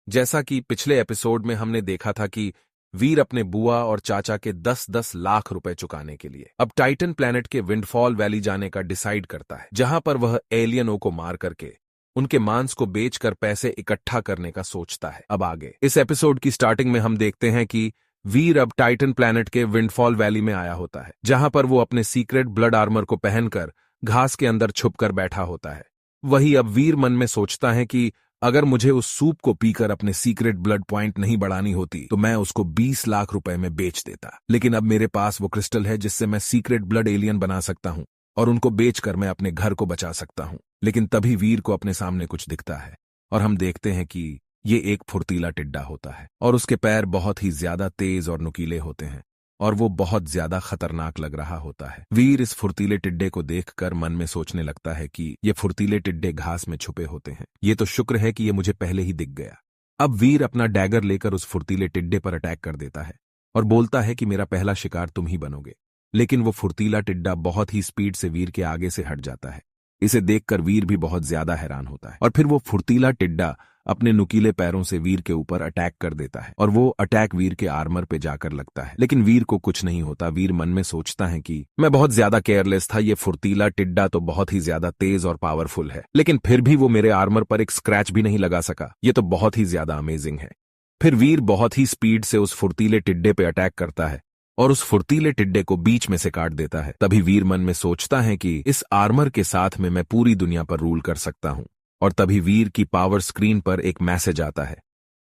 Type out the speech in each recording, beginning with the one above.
जैसा कि पिछले एपिसोड में हमने देखा था कि वीर अपने बुआ और चाचा के 10-10 लाख रुपए चुकाने के लिए अब टाइटन प्लैनेट के विंडफॉल वैली जाने का डिसाइड करता है, जहां पर वह एलियनों को मार करके उनके मांस को बेचकर पैसे इकट्ठा करने का सोचता है। अब आगे इस एपिसोड की स्टार्टिंग में हम देखते हैं कि वीर अब टाइटन प्लैनेट के विंडफॉल वैली में आया होता है, जहां पर वो अपने सीक्रेट ब्लड आर्मर को पहनकर घास के अंदर छुपकर बैठा होता है। वही अब वीर मन में सोचता है कि अगर मुझे उस सूप को पीकर अपने सीक्रेट ब्लड पॉइंट नहीं बढ़ानी होती तो मैं उसको 20 लाख रुपए में बेच देता, लेकिन अब मेरे पास वो क्रिस्टल है जिससे मैं सीक्रेट ब्लड एलियन बना सकता हूं और उनको बेचकर मैं अपने घर को बचा सकता हूं। लेकिन तभी वीर को अपने सामने कुछ दिखता है और हम देखते हैं कि ये एक फुर्तीला टिड्डा होता है और उसके पैर बहुत ही ज्यादा तेज और नुकीले होते हैं और वो बहुत ज्यादा खतरनाक लग रहा होता है। वीर इस फुर्तीले टिड्डे को देखकर मन में सोचने लगता है कि ये फुर्तीले टिड्डे घास में छुपे होते हैं, ये तो शुक्र है कि ये मुझे पहले ही दिख गया। अब वीर अपना डैगर लेकर उस फुर्तीले टिड्डे पर अटैक कर देता है और बोलता है कि मेरा पहला शिकार तुम ही बनोगे। लेकिन वो फुर्तीला टिड्डा बहुत ही स्पीड से वीर के आगे से हट जाता है। इसे देखकर वीर भी बहुत ज्यादा हैरान होता है और फिर वो फुर्तीला टिड्डा अपने नुकीले पैरों से वीर के ऊपर अटैक कर देता है और वो अटैक वीर के आर्मर पे जाकर लगता है, लेकिन वीर को कुछ नहीं होता। वीर मन में सोचता है कि मैं बहुत ज्यादा केयरलेस था, ये फुर्तीला टिड्डा तो बहुत ही ज्यादा तेज और पावरफुल है, लेकिन फिर भी वो मेरे आर्मर पर एक स्क्रैच भी नहीं लगा सका, ये तो बहुत ही ज्यादा अमेजिंग है। फिर वीर बहुत ही स्पीड से उस फुर्तीले टिड्डे पे अटैक करता है और उस फुर्तीले टिड्डे को बीच में से काट देता है। तभी वीर मन में सोचता है कि इस आर्मर के साथ में मैं पूरी दुनिया पर रूल कर सकता हूं। और तभी वीर की पावर स्क्रीन पर एक मैसेज आता है,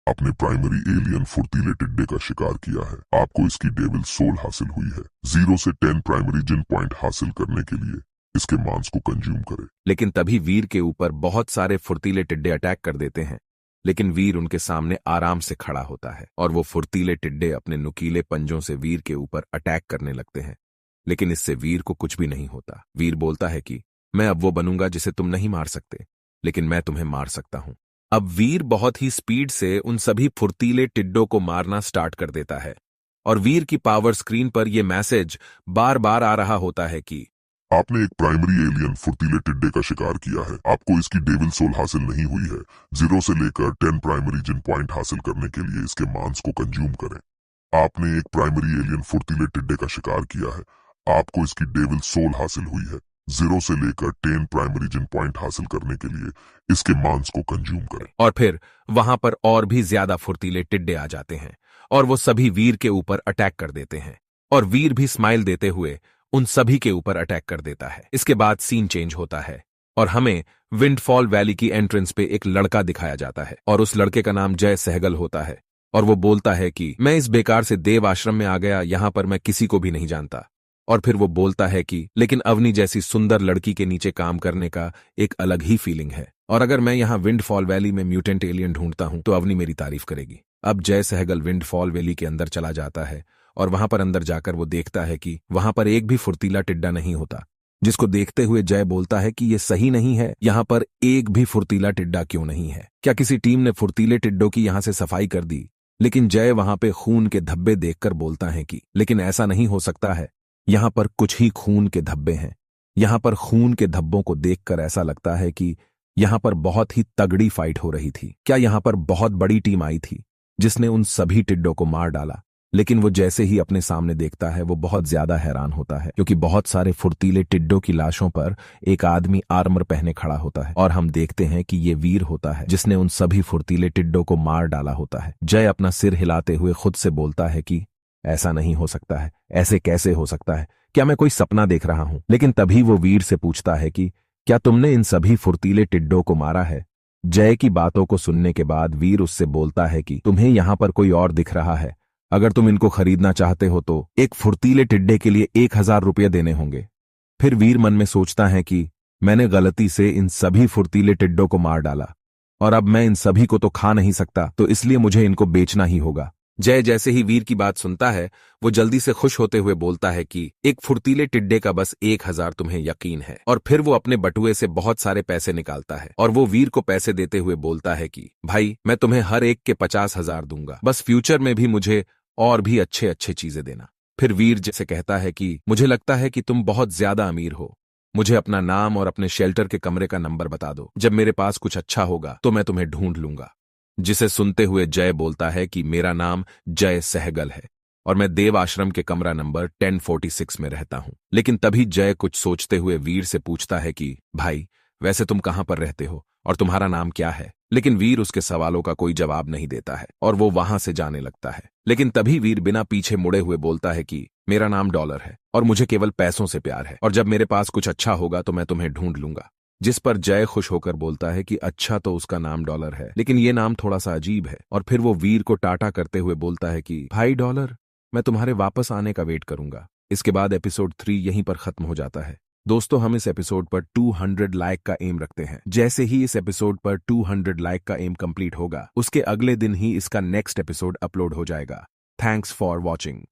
आपने प्राइमरी एलियन फुर्तीले टिड्डे का शिकार किया है, आपको इसकी डेविल सोल हासिल हुई है। 0 से 10 प्राइमरी जिन पॉइंट हासिल करने के लिए इसके मांस को कंज्यूम करें। लेकिन तभी वीर के ऊपर बहुत सारे फुर्तीले टिड्डे अटैक कर देते हैं, लेकिन वीर उनके सामने आराम से खड़ा होता है और वो फुर्तीले टिड्डे अपने नुकीले पंजों से वीर के ऊपर अटैक करने लगते हैं, लेकिन इससे वीर को कुछ भी नहीं होता। वीर बोलता है कि मैं अब वो बनूंगा जिसे तुम नहीं मार सकते, लेकिन मैं तुम्हें मार सकता हूं। अब वीर बहुत ही स्पीड से उन सभी फुर्तीले टिड्डों को मारना स्टार्ट कर देता है और वीर की पावर स्क्रीन पर यह मैसेज बार बार आ रहा होता है कि आपने एक प्राइमरी एलियन फुर्तीले टिड्डे का शिकार किया है, आपको इसकी डेविल सोल हासिल नहीं हुई है। 0 से लेकर 10 प्राइमरी जिन पॉइंट हासिल करने के लिए इसके मांस को कंज्यूम करें। आपने एक प्राइमरी एलियन फुर्तीले टिड्डे का शिकार किया है, आपको इसकी डेविल सोल हासिल हुई है। 0 से लेकर 10 प्राइमरी जिन पॉइंट हासिल करने के लिए इसके मांस को कंज्यूम करें। और फिर वहां पर और भी ज्यादा फुर्तीले टिड्डे आ जाते हैं और वो सभी वीर के ऊपर अटैक कर देते हैं और वीर भी स्माइल देते हुए उन सभी के ऊपर अटैक कर देता है। इसके बाद सीन चेंज होता है और हमें विंडफॉल वैली की एंट्रेंस पे एक लड़का दिखाया जाता है और उस लड़के का नाम जय सहगल होता है और वो बोलता है कि मैं इस बेकार से देव आश्रम में आ गया, यहां पर मैं किसी को भी नहीं जानता। और फिर वो बोलता है कि लेकिन अवनी जैसी सुंदर लड़की के नीचे काम करने का एक अलग ही फीलिंग है और अगर मैं यहाँ विंडफॉल वैली में म्यूटेंट एलियन ढूंढता हूं तो अवनी मेरी तारीफ करेगी। अब जय सहगल विंडफॉल वैली के अंदर चला जाता है और वहां पर अंदर जाकर वो देखता है कि वहां पर एक भी फुर्तीला टिड्डा नहीं होता, जिसको देखते हुए जय बोलता है कि ये सही नहीं है, यहां पर एक भी फुर्तीला टिड्डा क्यों नहीं है? क्या किसी टीम ने फुर्तीले टिड्डों की यहां से सफाई कर दी? लेकिन जय वहां पे खून के धब्बे देखकर बोलता है कि लेकिन ऐसा नहीं हो सकता है, यहां पर कुछ ही खून के धब्बे हैं। यहां पर खून के धब्बों को देखकर ऐसा लगता है कि यहां पर बहुत ही तगड़ी फाइट हो रही थी। क्या यहां पर बहुत बड़ी टीम आई थी जिसने उन सभी टिड्डों को मार डाला? लेकिन वो जैसे ही अपने सामने देखता है वो बहुत ज्यादा हैरान होता है, क्योंकि बहुत सारे फुर्तीले टिड्डों की लाशों पर एक आदमी आर्मर पहने खड़ा होता है और हम देखते हैं कि ये वीर होता है जिसने उन सभी फुर्तीले टिड्डों को मार डाला होता है। जय अपना सिर हिलाते हुए खुद से बोलता है कि ऐसा नहीं हो सकता है, ऐसे कैसे हो सकता है? क्या मैं कोई सपना देख रहा हूं? लेकिन तभी वो वीर से पूछता है कि क्या तुमने इन सभी फुर्तीले टिड्डों को मारा है? जय की बातों को सुनने के बाद वीर उससे बोलता है कि तुम्हें यहां पर कोई और दिख रहा है, अगर तुम इनको खरीदना चाहते हो तो एक फुर्तीले टिड्डे के लिए 1000 रुपये देने होंगे। फिर वीर मन में सोचता है कि मैंने गलती से इन सभी फुर्तीले टिड्डों को मार डाला और अब मैं इन सभी को तो खा नहीं सकता, तो इसलिए मुझे इनको बेचना ही होगा। जय जैसे ही वीर की बात सुनता है वो जल्दी से खुश होते हुए बोलता है कि एक फुर्तीले टिड्डे का बस 1000 तुम्हें यकीन है। और फिर वो अपने बटुए से बहुत सारे पैसे निकालता है और वो वीर को पैसे देते हुए बोलता है कि भाई मैं तुम्हें हर एक के 50,000 दूंगा, बस फ्यूचर में भी मुझे और भी अच्छे अच्छे चीजें देना। फिर वीर जैसे कहता है कि मुझे लगता है कि तुम बहुत ज्यादा अमीर हो, मुझे अपना नाम और अपने शेल्टर के कमरे का नंबर बता दो, जब मेरे पास कुछ अच्छा होगा तो मैं तुम्हें ढूंढ लूंगा। जिसे सुनते हुए जय बोलता है कि मेरा नाम जय सहगल है और मैं देव आश्रम के कमरा नंबर 1046 में रहता हूं। लेकिन तभी जय कुछ सोचते हुए वीर से पूछता है कि भाई, वैसे तुम कहां पर रहते हो और तुम्हारा नाम क्या है? लेकिन वीर उसके सवालों का कोई जवाब नहीं देता है और वो वहां से जाने लगता है। लेकिन तभी वीर बिना पीछे मुड़े हुए बोलता है कि मेरा नाम डॉलर है और मुझे केवल पैसों से प्यार है, और जब मेरे पास कुछ अच्छा होगा तो मैं तुम्हें ढूंढ लूंगा। जिस पर जय खुश होकर बोलता है कि अच्छा, तो उसका नाम डॉलर है, लेकिन ये नाम थोड़ा सा अजीब है। और फिर वो वीर को टाटा करते हुए बोलता है कि भाई डॉलर, मैं तुम्हारे वापस आने का वेट करूंगा। इसके बाद एपिसोड 3 यहीं पर खत्म हो जाता है। दोस्तों, हम इस एपिसोड पर 200 लाइक का एम रखते हैं। जैसे ही इस एपिसोड पर 200 लाइक का एम कंप्लीट होगा, उसके अगले दिन ही इसका नेक्स्ट एपिसोड अपलोड हो जाएगा। Thanks for watching.